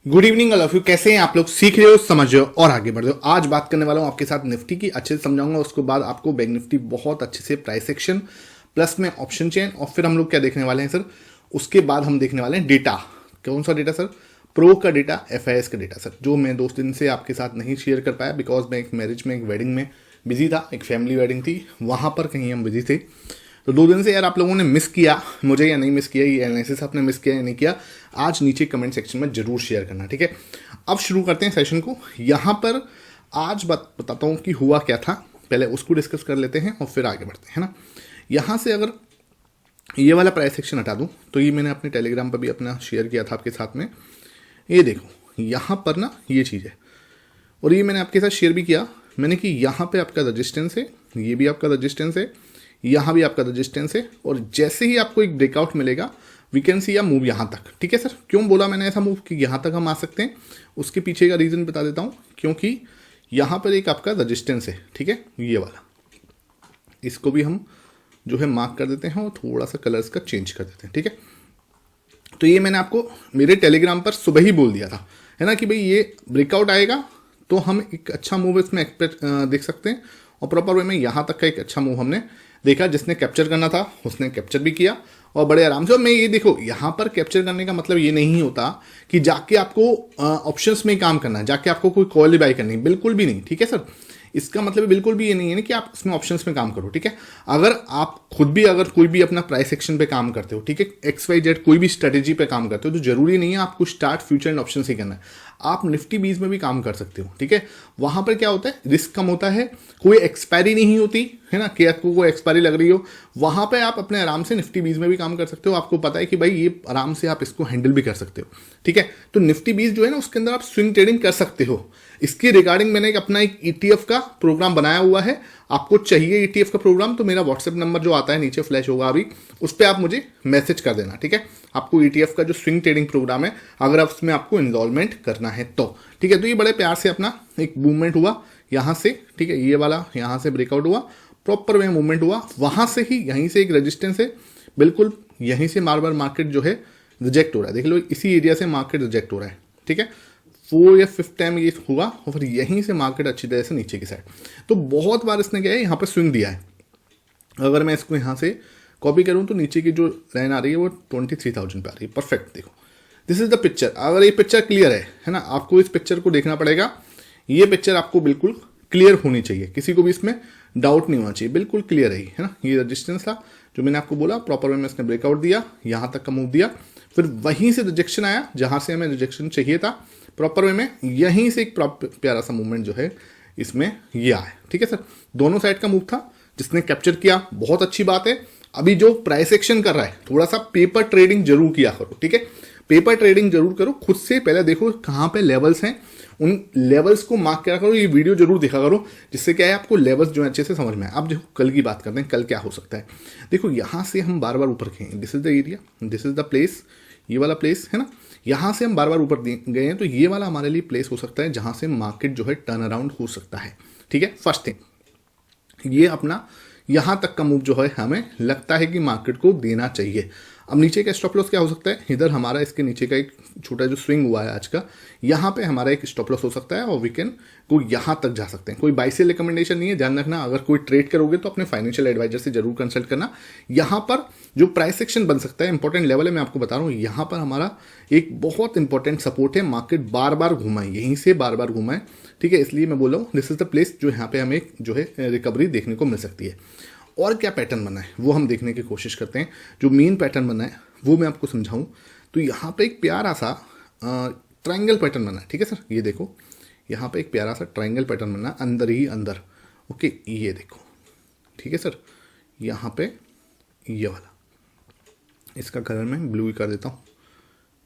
Good evening all of you. कैसे हैं आप लोग? सीख रहे हो, समझ रहे हो और आगे बढ़ रहे हो। आज बात करने वाला हूं आपके साथ निफ्टी की, अच्छे से समझाऊंगा। उसके बाद आपको बैंक निफ्टी बहुत अच्छे से प्राइस एक्शन प्लस में ऑप्शन चेन, और फिर हम लोग क्या देखने वाले हैं सर, उसके बाद हम देखने वाले हैं डेटा। कौन सा डेटा सर? प्रो का डेटा, एफआईएस का डेटा सर, जो मैं 2 दिन से आपके साथ नहीं शेयर कर पाया बिकॉज मैं एक मैरिज में, एक वेडिंग में बिजी था, एक फैमिली वेडिंग थी, वहां पर कहीं हम बिजी थे। तो 2 दिन से यार आप लोगों ने मिस किया मुझे या नहीं मिस किया, ये एनालिसिस आपने मिस किया या नहीं किया, आज नीचे कमेंट सेक्शन में जरूर शेयर करना, ठीक है। अब शुरू करते हैं सेशन को। यहाँ पर आज बताता हूँ कि हुआ क्या था, पहले उसको डिस्कस कर लेते हैं और फिर आगे बढ़ते हैं ना। यहाँ से अगर ये वाला प्राइस सेक्शन हटा दूँ तो ये मैंने अपने टेलीग्राम पर भी अपना शेयर किया था आपके साथ में। ये देखो यहाँ पर ना ये चीज़ है, और ये मैंने आपके साथ शेयर भी किया मैंने कि यहाँ पे आपका रजिस्टेंस है, ये भी आपका रजिस्टेंस है, यहाँ भी आपका रजिस्टेंस है, और जैसे ही आपको एक ब्रेकआउट मिलेगा वी कैन सी या मूव यहाँ तक, ठीक है सर। क्यों बोला मैंने ऐसा मूव कि यहाँ तक हम आ सकते हैं, उसके पीछे का रीज़न बता देता हूँ। क्योंकि यहाँ पर एक आपका रजिस्टेंस है, ठीक है, ये वाला, इसको भी हम जो है मार्क कर देते हैं और थोड़ा सा कलर्स का चेंज कर देते हैं, ठीक है। तो ये मैंने आपको मेरे टेलीग्राम पर सुबह ही बोल दिया था, है ना, कि भाई ये ब्रेकआउट आएगा तो हम एक अच्छा मूव इसमें एक्सपेक्ट देख सकते हैं। और प्रॉपर वे में यहाँ तक का एक अच्छा मूव हमने देखा, जिसने कैप्चर करना था उसने कैप्चर भी किया और बड़े आराम से। और मैं ये देखो, यहाँ पर कैप्चर करने का मतलब ये नहीं होता कि जाके आपको ऑप्शंस में ही काम करना है, जाके आपको कोई कॉल बाई करनी, बिल्कुल भी नहीं, ठीक है सर। इसका मतलब बिल्कुल भी ये नहीं है ना कि आप इसमें ऑप्शंस में काम करो, ठीक है। अगर आप खुद भी अगर कोई भी अपना प्राइस एक्शन पे काम करते हो, ठीक है, XYZ कोई भी स्ट्रेटेजी पे काम करते हो, तो जरूरी नहीं है आपको स्टार्ट फ्यूचर एंड ऑप्शन से करना है। आप निफ्टी 20 में भी काम कर सकते हो, ठीक है। वहां पर क्या होता है, रिस्क कम होता है, कोई एक्सपायरी नहीं होती है ना, कि आपको कोई एक्सपायरी लग रही हो, वहां पे आप अपने आराम से निफ्टी 20 में भी काम कर सकते हो। आपको पता है कि भाई ये आराम से आप इसको हैंडल भी कर सकते हो, ठीक है। तो निफ्टी 20 जो है ना, उसके अंदर आप स्विंग ट्रेडिंग कर सकते हो। इसके रिगार्डिंग मैंने अपना एक ETF का प्रोग्राम बनाया हुआ है। आपको चाहिए ETF का प्रोग्राम तो मेरा व्हाट्सएप नंबर जो आता है नीचे फ्लैश होगा अभी, उस पर आप मुझे मैसेज कर देना, ठीक है। आपको ETF का जो स्विंग ट्रेडिंग प्रोग्राम है, अगर आप उसमें आपको इन्वॉल्वमेंट करना है तो, ठीक है। तो ये बड़े प्यार से अपना एक मूवमेंट हुआ यहाँ से, ठीक है, ये वाला यहाँ से ब्रेकआउट हुआ, प्रॉपर वे मूवमेंट हुआ, वहां से ही यहीं से एक रेजिस्टेंस है, बिल्कुल यहीं से बार बार मार्केट जो है रिजेक्ट हो रहा है। देख लो, इसी एरिया से मार्केट रिजेक्ट हो रहा है, ठीक है। 4 या 5 टाइम ये हुआ और फिर यहीं से मार्केट अच्छी तरह से नीचे की साइड। तो बहुत बार इसने क्या है, यहाँ पर स्विंग दिया है। अगर मैं इसको यहाँ से कॉपी करूँ तो नीचे की जो लाइन आ रही है वो 23,000 पे आ रही है, परफेक्ट। देखो, दिस इज द पिक्चर। अगर ये पिक्चर क्लियर है ना, आपको इस पिक्चर को देखना पड़ेगा। ये पिक्चर आपको बिल्कुल क्लियर होनी चाहिए, किसी को भी इसमें डाउट नहीं होना चाहिए, बिल्कुल क्लियर है ना। ये रजिस्टेंस था जो मैंने आपको बोला, प्रॉपर वे में इसने ब्रेकआउट दिया, यहाँ तक का मूव दिया, फिर वहीं से रिजेक्शन आया जहां से हमें रिजेक्शन चाहिए था, प्रॉपर वे में यहीं से एक प्यारा सा मूवमेंट जो है इसमें ये आया, ठीक है सर। दोनों साइड का मूव था, जिसने कैप्चर किया बहुत अच्छी बात है। अभी जो प्राइस एक्शन कर रहा है, थोड़ा सा पेपर ट्रेडिंग जरूर किया करो, ठीक है। पेपर ट्रेडिंग जरूर करो, खुद से पहले देखो कहाँ पे लेवल्स हैं, उन लेवल्स को मार्क किया करो, ये वीडियो जरूर देखा करो, जिससे क्या है आपको लेवल्स जो है अच्छे से समझ में आए। अब देखो कल की बात करते हैं, कल क्या हो सकता है। देखो यहाँ से हम बार बार ऊपर गए, this is the area, this is the place, ये वाला प्लेस है ना, यहाँ से हम बार बार ऊपर गए हैं, तो ये वाला हमारे लिए प्लेस हो सकता है जहाँ से मार्केट जो है टर्न अराउंड हो सकता है, ठीक है। फर्स्ट थिंग, ये अपना यहाँ तक का मूव जो है हमें लगता है कि मार्केट को देना चाहिए। अब नीचे का स्टॉप लॉस क्या हो सकता है, इधर हमारा इसके नीचे का एक छोटा जो स्विंग हुआ है आज का, यहाँ पे हमारा एक स्टॉप लॉस हो सकता है और वीकेंड को यहाँ तक जा सकते हैं। कोई बाई सेल रिकमेंडेशन नहीं है, ध्यान रखना। अगर कोई ट्रेड करोगे तो अपने फाइनेंशियल एडवाइजर से जरूर कंसल्ट करना। यहाँ पर जो प्राइस सेक्शन बन सकता है, इंपॉर्टेंट लेवल है, मैं आपको बता रहा हूँ। यहाँ पर हमारा एक बहुत इंपॉर्टेंट सपोर्ट है, मार्केट बार बार घुमा है, यहीं से बार बार घुमा है, ठीक है। इसलिए मैं बोल रहा हूँ दिस इज द प्लेस जो यहाँ पे हमें जो है रिकवरी देखने को मिल सकती है। और क्या पैटर्न बना है वो हम देखने की कोशिश करते हैं। जो मेन पैटर्न बना है वो मैं आपको समझाऊं तो यहाँ पे एक प्यारा सा ट्रायंगल पैटर्न बना है, ठीक है सर। ये देखो, यहाँ पे एक प्यारा सा ट्रायंगल पैटर्न बना है, अंदर ही अंदर, ओके, ये देखो, ठीक है सर। यहाँ पे ये वाला, इसका कलर मैं ब्लू ही कर देता हूँ,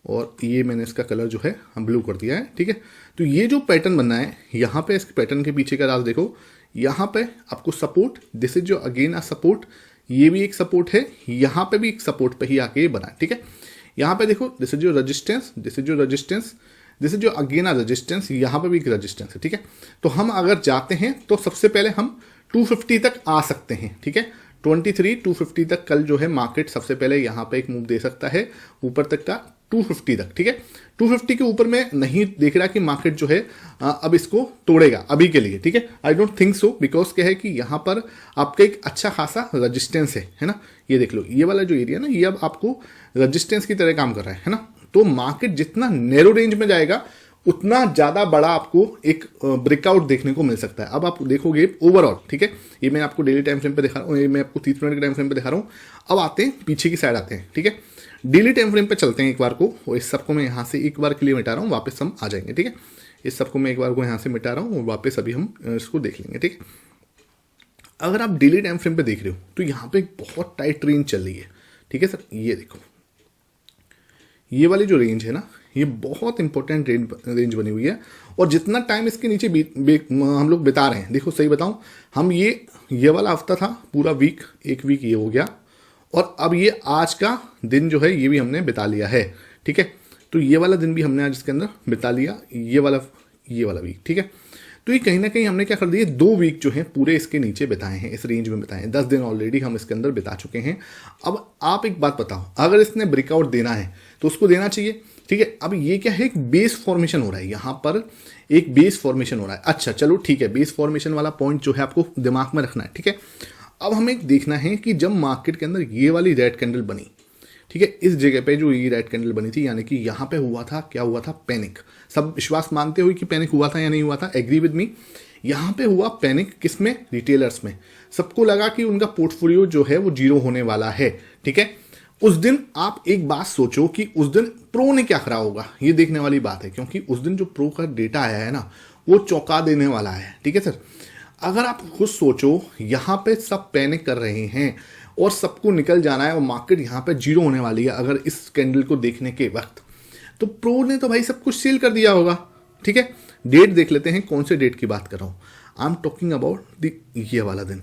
और ये मैंने इसका कलर जो है ब्लू कर दिया है, ठीक है। तो ये जो पैटर्न बनना है, यहाँ पे इसके पैटर्न के पीछे का राज देखो, यहाँ पे आपको सपोर्ट, दिस इज जो अगेन अ सपोर्ट, ये भी एक सपोर्ट है, यहाँ पे भी एक सपोर्ट पे ही आके ये बना है, ठीक है। यहाँ पे देखो, दिस इज जो रजिस्टेंस, दिस इज जो रजिस्टेंस, दिस इज जो अगेन अ रजिस्टेंस, यहाँ पे भी एक रजिस्टेंस है, ठीक है। तो हम अगर जाते हैं तो सबसे पहले हम 250 तक आ सकते हैं, ठीक है। 23 250 तक कल जो है मार्केट सबसे पहले यहाँ पे एक मूव दे सकता है ऊपर तक का। 250 तक, ठीक है। 250 के ऊपर मैं नहीं देख रहा कि मार्केट जो है अब इसको तोड़ेगा अभी के लिए, ठीक है। I don't think so, because क्या है कि यहाँ पर आपका एक अच्छा खासा रजिस्टेंस है ना। ये देख लो, ये वाला जो एरिया ना, ये अब आपको रजिस्टेंस की तरह काम कर रहा है ना। तो मार्केट जितना नैरो रेंज में जाएगा उतना ज्यादा बड़ा आपको एक ब्रेकआउट देखने को मिल सकता है। अब आप देखोगे ओवरऑल, ठीक है, ये मैं आपको डेली टाइम फ्रेम पे दिखा रहा हूँ, ये मैं आपको 30 मिनट के टाइम फ्रेम पे दिखा रहा हूँ। अब आते हैं पीछे की साइड आते हैं, ठीक है। डेली टाइम फ्रेम पे चलते हैं एक बार को, और इस सबको मैं यहाँ से एक बार के लिए मिटा रहा हूँ, वापस हम आ जाएंगे, ठीक है। इस सबको मैं एक बार को यहाँ से मिटा रहा हूँ और वापस अभी हम इसको देख लेंगे, ठीक है। अगर आप डेली टाइम फ्रेम पे देख रहे हो तो यहाँ पे एक बहुत टाइट रेंज चल रही है, ठीक है सर। ये देखो, ये वाली जो रेंज है ना, ये बहुत इंपॉर्टेंट रेंज बनी हुई है। और जितना टाइम इसके नीचे हम लोग बिता रहे हैं, देखो सही बताऊं, हम ये वाला हफ्ता था पूरा वीक, एक वीक ये हो गया, और अब ये आज का दिन जो है ये भी हमने बिता लिया है, ठीक है। तो ये वाला दिन भी हमने आज इसके अंदर बिता लिया, ये वाला वीक, ठीक है। तो ये कहीं ना कहीं हमने क्या कर दिया, 2 वीक जो है पूरे इसके नीचे बिताए हैं, इस रेंज में बिताए हैं। 10 दिन ऑलरेडी हम इसके अंदर बिता चुके हैं। अब आप एक बात बताओ, अगर इसने ब्रेकआउट देना है तो उसको देना चाहिए, ठीक है। अब ये क्या है, एक बेस फॉर्मेशन हो रहा है, यहां पर एक बेस फॉर्मेशन हो रहा है। अच्छा चलो ठीक है, बेस फॉर्मेशन वाला पॉइंट जो है आपको दिमाग में रखना है, ठीक है। अब हमें देखना है कि जब मार्केट के अंदर ये वाली रेड कैंडल बनी, ठीक है, इस जगह पे जो ये रेड कैंडल बनी थी, यानी कि यहां पे हुआ था, क्या हुआ था, पैनिक। सब विश्वास मानते हो कि पैनिक हुआ था या नहीं हुआ था, एग्री विद मी। यहां पे हुआ पैनिक, किसमें, रिटेलर्स में। सबको लगा कि उनका पोर्टफोलियो जो है वो जीरो होने वाला है, ठीक है। उस दिन आप एक बात सोचो कि उस दिन प्रो ने क्या करा होगा, ये देखने वाली बात है, क्योंकि उस दिन जो प्रो का डेटा आया है ना, वो चौंका देने वाला है, ठीक है सर। अगर आप खुद सोचो, यहां पे सब पैनिक कर रहे हैं और सबको निकल जाना है और मार्केट यहां पे जीरो होने वाली है अगर इस कैंडल को देखने के वक्त, तो प्रो ने तो भाई सब कुछ सेल कर दिया होगा, ठीक है। डेट देख लेते हैं, कौन से डेट की बात कर रहा हूं। आई एम टॉकिंग अबाउट ये वाला दिन,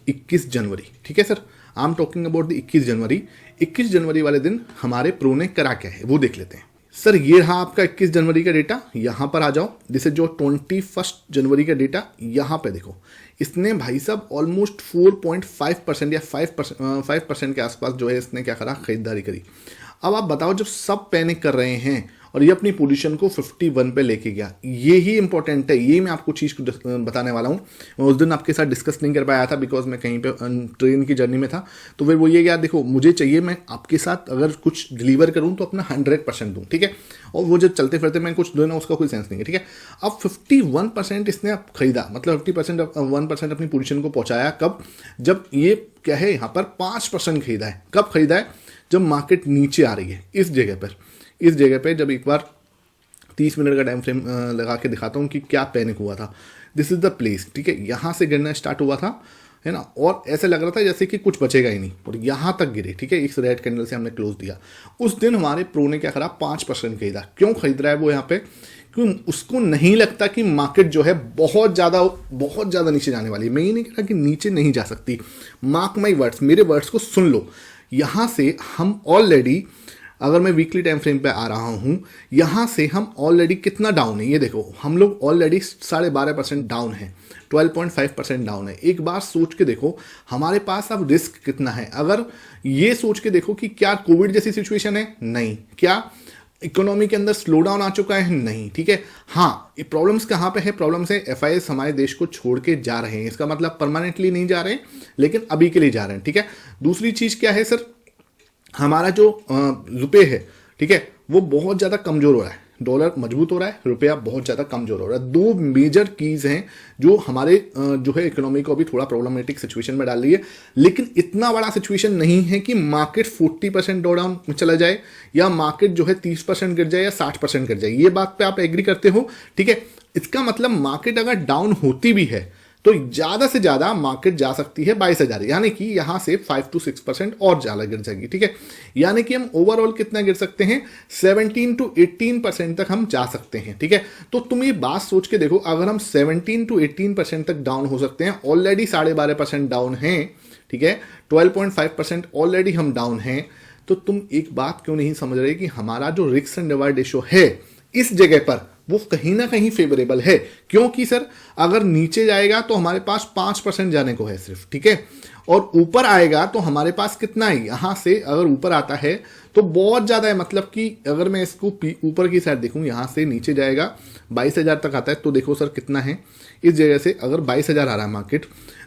21 जनवरी, ठीक है sir. I am talking about the 21 जनवरी। 21 जनवरी वाले दिन हमारे प्रो ने करा क्या है वो देख लेते हैं। सर ये रहा आपका 21 जनवरी का डेटा, यहां पर आ जाओ। दिस इज जो 21 जनवरी का डेटा, यहां पे देखो, इसने भाई साहब ऑलमोस्ट 4.5% या 5% के आसपास जो है इसने क्या करा, खरीदारी करी। अब आप बताओ, जब सब पैनिक कर रहे हैं और ये अपनी पोजीशन को 51 पे लेके गया, ये ही इंपॉर्टेंट है। ये मैं आपको चीज़ को बताने वाला हूँ। मैं उस दिन आपके साथ डिस्कस नहीं कर पाया था बिकॉज मैं कहीं पे ट्रेन की जर्नी में था। तो फिर वो ये यार देखो, मुझे चाहिए मैं आपके साथ अगर कुछ डिलीवर करूँ तो अपना 100% दूँ, ठीक है। और वो जब चलते फिरते मैं कुछ दूँ ना, उसका कोई सेंस नहीं है, ठीक है। अब 51% इसने अब खरीदा, मतलब 1% अपनी पोजीशन को पहुँचाया। कब, जब ये क्या है यहाँ पर 5% खरीदा है। कब खरीदा है, जब मार्केट नीचे आ रही है, इस जगह पे जब एक बार 30 मिनट का टाइम फ्रेम लगा के दिखाता हूँ कि क्या पैनिक हुआ था। दिस इज द प्लेस, ठीक है। यहाँ से गिरना स्टार्ट हुआ था, है ना, और ऐसे लग रहा था जैसे कि कुछ बचेगा ही नहीं, और यहाँ तक गिरे, ठीक है। इस रेड कैंडल से हमने क्लोज दिया। उस दिन हमारे प्रो ने क्या करा, 5% खरीदा। क्यों खरीद रहा है वो यहाँ पे, क्यों, उसको नहीं लगता कि मार्केट जो है बहुत ज़्यादा नीचे जाने वाली है। मैं ये नहीं कह रहा कि नीचे नहीं जा सकती, मार्क माई वर्ड्स, मेरे वर्ड्स को सुन लो। यहाँ से हम ऑलरेडी, अगर मैं वीकली टाइम फ्रेम पे आ रहा हूँ, यहाँ से हम ऑलरेडी कितना डाउन है, ये देखो, हम लोग ऑलरेडी 12.5% डाउन है, 12.5% डाउन है। एक बार सोच के देखो हमारे पास अब रिस्क कितना है। अगर ये सोच के देखो कि क्या कोविड जैसी सिचुएशन है, नहीं। क्या इकोनॉमी के अंदर स्लो डाउन आ चुका है, नहीं, ठीक है। हाँ, ये प्रॉब्लम्स कहाँ पे है, प्रॉब्लम्स है FIS हमारे देश को छोड़ के जा रहे हैं। इसका मतलब परमानेंटली नहीं जा रहे हैं, लेकिन अभी के लिए जा रहे हैं, ठीक है। दूसरी चीज़ क्या है सर, हमारा जो रुपये है, ठीक है, वो बहुत ज़्यादा कमज़ोर हो रहा है। डॉलर मजबूत हो रहा है, रुपया बहुत ज़्यादा कमज़ोर हो रहा है। 2 मेजर कीज़ हैं जो हमारे जो है इकोनॉमी को अभी थोड़ा प्रॉब्लमेटिक सिचुएशन में डाल रही है। लेकिन इतना बड़ा सिचुएशन नहीं है कि मार्केट 40% डाउन में चला जाए, या मार्केट जो है 30% गिर जाए या 60% गिर जाए। ये बात पे आप एग्री करते हो, ठीक है। इसका मतलब मार्केट अगर डाउन होती भी है तो ज़्यादा से ज़्यादा मार्केट जा सकती है 22,000, यानी कि यहाँ से 5 to 6% और ज़्यादा गिर जाएगी, ठीक है। यानी कि हम ओवरऑल कितना गिर सकते हैं, 17 to 18% तक हम जा सकते हैं, ठीक है। तो तुम ये बात सोच के देखो, अगर हम 17 to 18% तक डाउन हो सकते हैं, ऑलरेडी 12.5% डाउन हैं, ठीक है, 12.5% ऑलरेडी हम डाउन हैं, तो तुम एक बात क्यों नहीं समझ रहे कि हमारा जो रिस्क एंड रिवार्ड रेशियो है इस जगह पर वो कहीं ना कहीं फेवरेबल है, क्योंकि सर अगर नीचे जाएगा तो हमारे पास 5% जाने को है सिर्फ, ठीक है, और ऊपर आएगा तो हमारे पास कितना है, यहां से अगर ऊपर आता है तो बहुत ज्यादा है। मतलब कि अगर मैं इसको ऊपर की साइड देखूं, यहां से नीचे जाएगा 22,000 तक आता है, तो देखो सर कितना है, इस जगह से अगर 22,000 आ रहा है मार्केट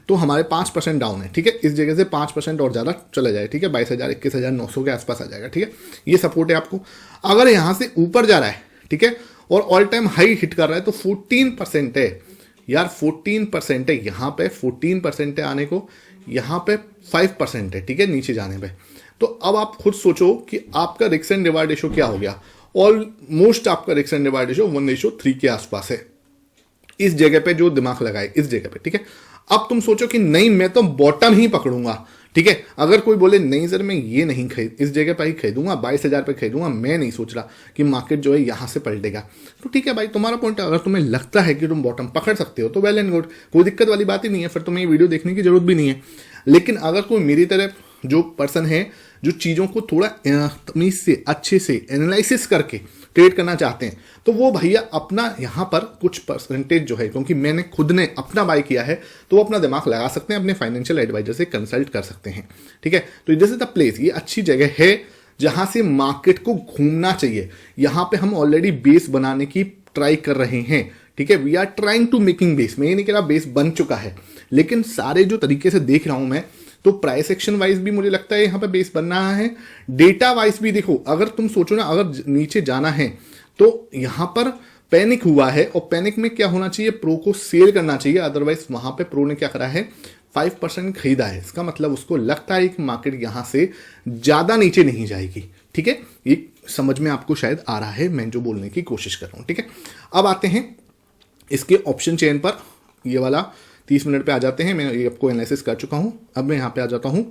तो हमारे 5% डाउन है, ठीक है, इस जगह से 5% और ज्यादा चला जाए, ठीक है, 22,000 21,900 के आसपास आ जाएगा, ठीक है, ये सपोर्ट है आपको। अगर यहां से ऊपर जा रहा है, ठीक है, और ऑल टाइम हाई हिट कर रहा है तो 14% है यार, 14% है यहाँ पे, 14% है आने को, यहाँ पे 5% है, ठीक है, नीचे जाने पे। तो अब आप खुद सोचो कि आपका रिस्क एंड रिवार्ड रेशो क्या हो गया, ऑलमोस्ट आपका रिस्क एंड रिवार्ड रेशो 1:3 के आसपास है इस जगह पे, जो दिमाग लगाए इस जगह पे, ठीक है। अब तुम सोचो कि नहीं मैं तो बॉटम ही पकड़ूंगा, ठीक है, अगर कोई बोले नहीं सर मैं ये नहीं खरीद, इस जगह पर ही खरीदूंगा, 22,000 पे खरीदूंगा, मैं नहीं सोच रहा कि मार्केट जो है यहां से पलटेगा, तो ठीक है भाई, तुम्हारा पॉइंट, अगर तुम्हें लगता है कि तुम बॉटम पकड़ सकते हो तो वेल एंड गुड, कोई दिक्कत वाली बात ही नहीं है, फिर तुम्हें ये वीडियो देखने की जरूरत भी नहीं है। लेकिन अगर कोई मेरी तरह जो पर्सन है जो चीज़ों को थोड़ा तमीज से अच्छे से एनालिसिस करके ट्रेड करना चाहते हैं, तो वो भैया अपना यहाँ पर कुछ परसेंटेज जो है, क्योंकि मैंने खुद ने अपना बाय किया है, तो वो अपना दिमाग लगा सकते हैं, अपने फाइनेंशियल एडवाइजर से कंसल्ट कर सकते हैं, ठीक है। तो दिस इज द प्लेस, ये अच्छी जगह है जहां से मार्केट को घूमना चाहिए। यहाँ पे हम ऑलरेडी बेस बनाने की ट्राई कर रहे हैं, ठीक है, we are trying to making base, मैं ये नहीं कह रहा बेस बन चुका है, लेकिन सारे जो तरीके से देख रहा हूं मैं, तो प्राइस एक्शन वाइज भी मुझे लगता है यहां पे बेस बन रहा है, डेटा वाइज भी देखो, अगर तुम सोचो ना अगर नीचे जाना है तो यहां पर पैनिक हुआ है, और पैनिक में क्या होना चाहिए, प्रो को सेल करना चाहिए, अदरवाइज वहां पे प्रो ने क्या करा है 5% खरीदा है, इसका मतलब उसको लगता है कि मार्केट यहां से ज्यादा नीचे नहीं जाएगी, ठीक है, ये समझ में आपको शायद आ रहा है मैं जो बोलने की कोशिश कर रहा हूं, ठीक है। अब आते हैं इसके ऑप्शन चेन पर, ये वाला 30 मिनट पे आ जाते हैं, मैं ये आपको एनालिसिस कर चुका हूं, अब मैं यहां पे आ जाता हूं।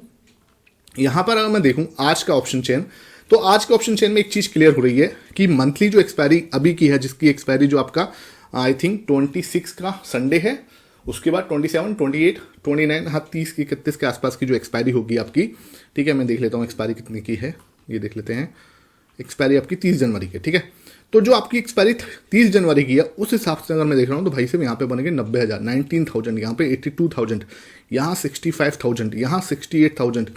यहां पर अगर मैं देखूं आज का ऑप्शन चेन, तो आज के ऑप्शन चेन में एक चीज क्लियर हो रही है कि मंथली जो एक्सपायरी अभी की है, जिसकी एक्सपायरी जो आपका आई थिंक 26 का संडे है, उसके बाद 27, 28, 29, हाँ 30 की 31 के आसपास की जो एक्सपायरी होगी आपकी, ठीक है, मैं देख लेता हूँ एक्सपायरी कितनी की है, ये देख लेते हैं, एक्सपायरी आपकी 30 जनवरी की, ठीक है। तो जो आपकी एक्सपायरी 30 जनवरी की है, उस हिसाब से अगर मैं देख रहा हूँ तो भाई साहब यहाँ पे बनेंगे 90,000, 19,000, यहाँ पे 82,000, यहाँ 65,000, यहाँ 68,000।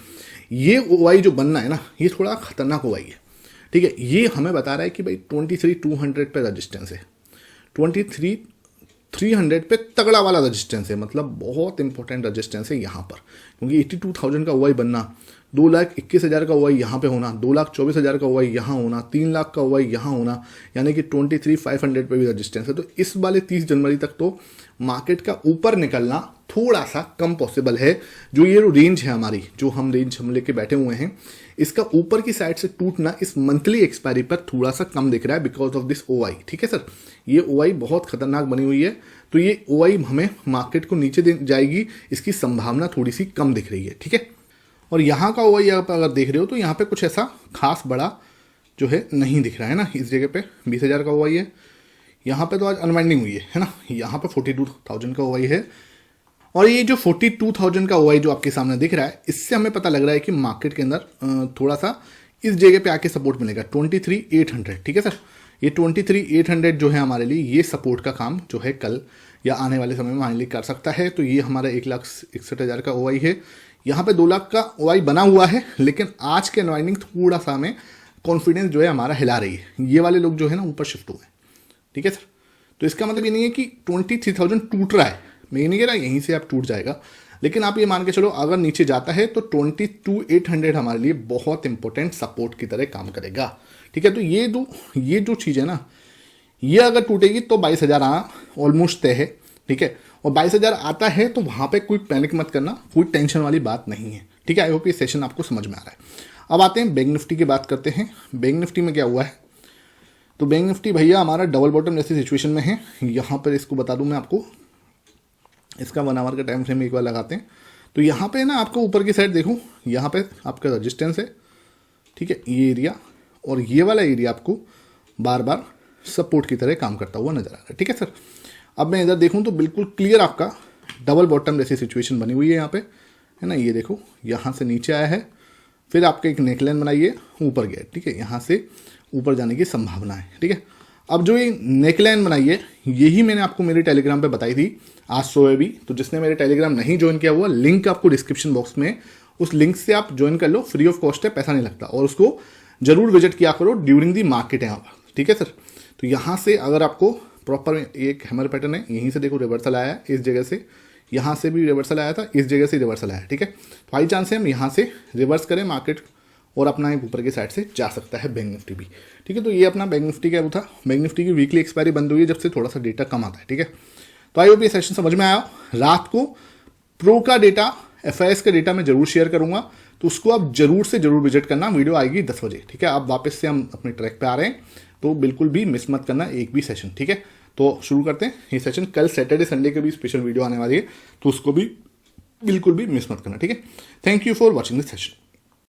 ये ओवाई जो बनना है ना, ये थोड़ा खतरनाक ओवाई है, ठीक है। ये हमें बता रहा है कि भाई 23,200 पे रजिस्टेंस है, 23,300 पे तगड़ा वाला रजिस्टेंस है, मतलब बहुत इंपॉर्टेंट रजिस्टेंस है यहाँ पर, क्योंकि 82,000 का ओवाई बनना, 2,21,000 का ओवाई यहाँ पे होना, 2,24,000 का ओवाई यहाँ होना, 3 लाख का ओवाई यहाँ होना, यानी कि 23,500 पे भी रजिस्टेंस है। तो इस वाले 30 जनवरी तक तो मार्केट का ऊपर निकलना थोड़ा सा कम पॉसिबल है। जो ये रेंज है हमारी, जो हम रेंज हम लेके बैठे हुए हैं, इसका ऊपर की साइड से टूटना इस मंथली एक्सपायरी पर थोड़ा सा कम दिख रहा है बिकॉज ऑफ दिस ओवाई, ठीक है सर। ये ओवाई बहुत खतरनाक बनी हुई है, तो ये ओवाई हमें मार्केट को नीचे जाएगी, इसकी संभावना थोड़ी सी कम दिख रही है, ठीक है। और यहाँ का ओवाई आप अगर देख रहे हो तो यहाँ पे कुछ ऐसा खास बड़ा जो है नहीं दिख रहा है ना, इस जगह पे 20,000 का ओवाई है, यहाँ पे तो आज अनवाइंडिंग हुई है ना, यहाँ पे 42,000 का ओवाई है, और ये जो 42,000 का ओवाई जो आपके सामने दिख रहा है, इससे हमें पता लग रहा है कि मार्केट के अंदर थोड़ा सा इस जगह पे आके सपोर्ट मिलेगा 23,800, ठीक है सर। ये 23,800 जो है हमारे लिए ये सपोर्ट का काम जो है कल या आने वाले समय में हमारे लिए कर सकता है। तो ये हमारा 1,61,000 का ओवाई है, यहाँ पे 2 लाख का ओवाई बना हुआ है, लेकिन आज के अनवाइंडिंग थोड़ा सा हमें कॉन्फिडेंस जो है हमारा हिला रही है, ये वाले लोग जो है ना ऊपर शिफ्ट हुए, ठीक है सर। तो इसका मतलब ये नहीं है कि 23,000 टूट रहा है, मैं ये नहीं कह रहा यहीं से आप टूट जाएगा, लेकिन आप ये मान के चलो अगर नीचे जाता है तो 22,800 हमारे लिए बहुत इंपॉर्टेंट सपोर्ट की तरह काम करेगा, ठीक है। तो ये जो चीज़ है ना, ये अगर टूटेगी तो 22,000 आना ऑलमोस्ट तय है, ठीक है। और 22,000 आता है तो वहां पे कोई पैनिक मत करना, कोई टेंशन वाली बात नहीं है, ठीक है। आई होप ये सेशन आपको समझ में आ रहा है। अब आते हैं बैंक निफ्टी की बात करते हैं। बैंक निफ्टी में क्या हुआ है, तो बैंक निफ्टी भैया हमारा डबल बॉटम जैसी सिचुएशन में है। यहाँ पर इसको बता दूं मैं आपको, इसका 1 आवर का टाइम फ्रेम एक बार लगाते हैं, तो यहाँ पे ना आपको ऊपर की साइड देखो, यहाँ पे आपका रजिस्टेंस है, ठीक है, ये एरिया, और ये वाला एरिया आपको बार बार सपोर्ट की तरह काम करता हुआ नजर आ रहा है, ठीक है सर। अब मैं इधर देखूं तो बिल्कुल क्लियर आपका डबल बॉटम जैसी सिचुएशन बनी हुई है यहाँ पे, है ना, ये देखो यहाँ से नीचे आया है, फिर आपके एक नेकलाइन बनाइए ऊपर गया, ठीक है, यहाँ से ऊपर जाने की संभावना है, ठीक है। अब जो ये नेकलाइन बनाई है यही मैंने आपको मेरे टेलीग्राम पे बताई थी आज सुबह भी। तो जिसने मेरे टेलीग्राम नहीं ज्वाइन किया हुआ, लिंक आपको डिस्क्रिप्शन बॉक्स में, उस लिंक से आप ज्वाइन कर लो, फ्री ऑफ कॉस्ट है, पैसा नहीं लगता। और उसको जरूर विजिट किया करो ड्यूरिंग दी मार्केट है, ठीक है सर। तो यहाँ से अगर आपको प्रॉपर एक हैमर पैटर्न है, यहीं से देखो रिवर्सल आया है, इस जगह से, यहाँ से भी रिवर्सल आया था, इस जगह से रिवर्सल आया है, ठीक है। तो हाई चांस है हम यहाँ से रिवर्स करें मार्केट और अपना एक ऊपर की साइड से जा सकता है बैंक निफ्टी भी, ठीक है। तो ये अपना बैंक निफ्टी का वो था। बैंक निफ्टी की वीकली एक्सपायरी बंद हुई है जब से थोड़ा सा डेटा कम आता है, ठीक है। तो आई होप ये सेशन समझ में आया। रात को प्रो का डेटा, FIS का डेटा मैं जरूर शेयर करूंगा, तो उसको आप जरूर से जरूर विजिट करना। वीडियो आएगी 10 बजे, ठीक है। आप वापस से हम अपने ट्रैक पे आ रहे हैं, तो बिल्कुल भी मिस मत करना एक भी सेशन, ठीक है। तो शुरू करते हैं ये सेशन। कल सैटरडे संडे के भी स्पेशल वीडियो आने वाली है, तो उसको भी बिल्कुल भी मिस मत करना, ठीक है। Thank you for watching this session.